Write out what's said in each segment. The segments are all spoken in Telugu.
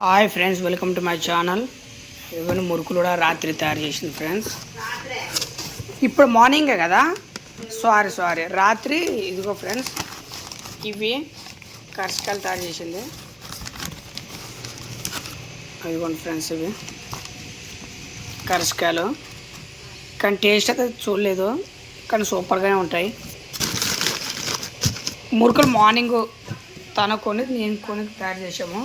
Hi friends, welcome to my channel. ఇవన్నీ మురుకులు కూడా రాత్రి తయారు చేసింది ఫ్రెండ్స్. ఇప్పుడు మార్నింగే కదా, సారీ రాత్రి. ఇదిగో ఫ్రెండ్స్, ఇవి కర్షకాయలు తయారు చేసింది. ఇదిగోండి ఫ్రెండ్స్, ఇవి కర్షకాయలు. కానీ టేస్ట్ అయితే చూడలేదు, కానీ సూపర్గానే ఉంటాయి. మురుకులు మార్నింగ్ తన కొని నేను కొని తయారు చేసాము.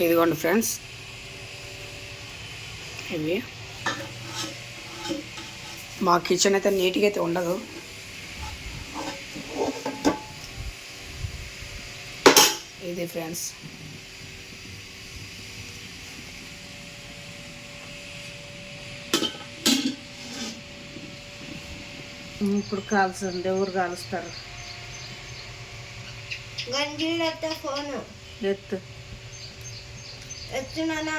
ఇదిగోండి ఫ్రెండ్స్, ఇవి మా కిచెన్ అయితే నీట్గా అయితే ఉండదు. ఇది ఫ్రెండ్స్, ఇప్పుడు కాల్చండి. ఎవరు కాలుస్తారు? ఫోను ఎత్తు ఎత్తున్నానా?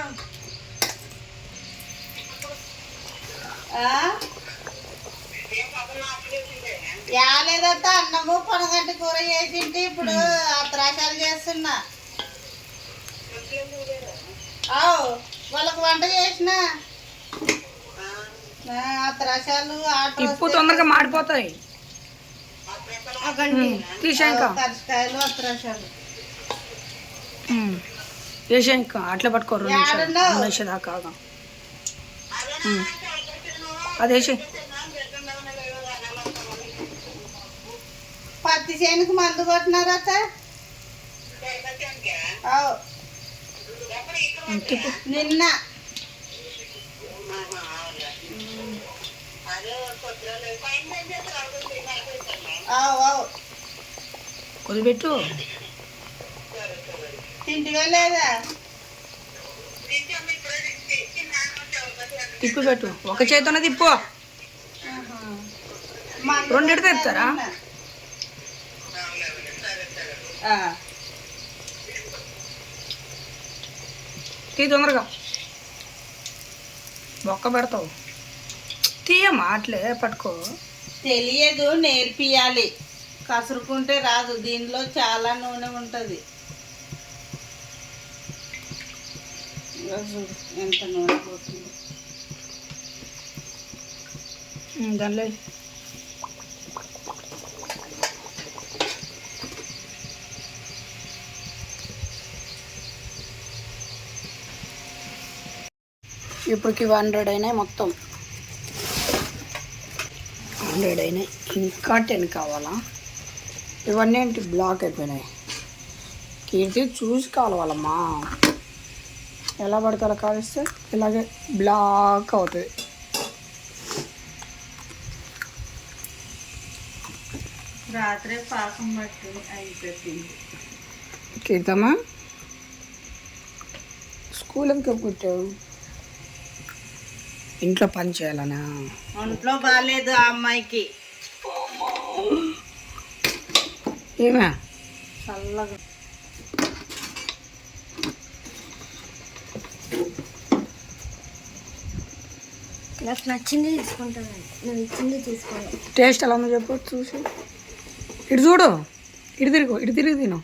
యాలేదత్త అన్నము పొనగంటి కూర చేసింటి. ఇప్పుడు అత్రాశాలు చేస్తున్నా. వాళ్ళకు వంట చేసిన అత్రాశాలు ఇప్పుడు తొందరగా మాడిపోతాయి. కరసకాయలు అత్రాశాలు వేసా. ఇంకా అట్లా పట్టుకో, 2 నిమిషాలు దాకా. అది వేసే. పత్తి చేనుకు మందు కొట్టినారట నిన్న. వదిలిపెట్టు. తింటిగా లేదా? తిప్పు పెట్టు, ఒక చేతితోనే తిప్పు. 2 ఎడితే తిప్పుతారా? తీ తొందరగా, బొక్క పెడతావు. తీయమ్మా, అట్లే పట్టుకో. తెలియదు, నేర్పియాలి. కసురుకుంటే రాదు. దీనిలో చాలా నూనె ఉంటుంది. ఎంత నూనె పోతుంది దానిలో. ఇప్పటికి 100 అయినాయి, మొత్తం 100 అయినాయి. ఇంకా 10 కావాలా? ఇవన్నీ ఏంటి బ్లాక్ అయిపోయినాయి. కీర్తి చూసి కావాలమ్మా. ఎలా పడితే అలా కాలిస్తే ఇలాగే బ్లాక్ అవుతుంది. రాత్రే పాకం పట్టి అయిపోయింది. కీర్తమ్మా, స్కూల్ ఎందుకు పెట్టావు? ఇంట్లో పని చేయాలనా? ఒంట్లో బాగాలేదు ఆ అమ్మాయికి. ఏమే చల్లగా నాకు నచ్చింది తీసుకుంటాను. నేను ఇచ్చింది తీసుకోను. టేస్ట్ ఎలా ఉందో చెప్పు చూసి. ఇటు చూడు, ఇటు తిరిగి తిను.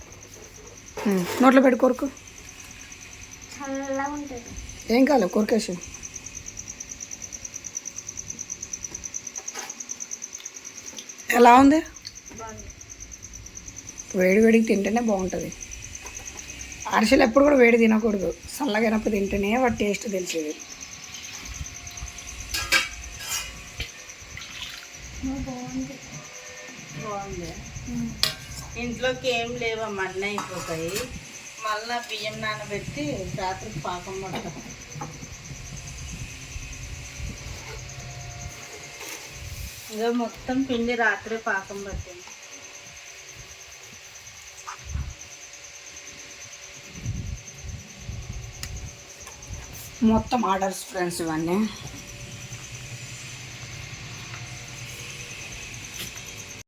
నోట్లో పెట్టి కొరకు. చల్లగా ఉంటుంది. ఏం కాలేదు, కొరికేసి. ఎలా ఉంది? వేడి వేడికి తింటేనే బాగుంటుంది. అరిసెలు ఎప్పుడు కూడా వేడి తినకూడదు, చల్లగైనప్పుడు తింటేనే వాటి టేస్ట్ తెలిసేది. బాగుంది. ఇంట్లోకి ఏం లేవమ్మా, అన్నీ అయిపోతాయి. మళ్ళా బియ్యం నానబెట్టి రాత్రి పాకం పడతాం. ఇదో మొత్తం పిండి రాత్రి పాకం పట్టింది. మొత్తం ఆర్డర్స్ ఫ్రెండ్స్ ఇవన్నీ.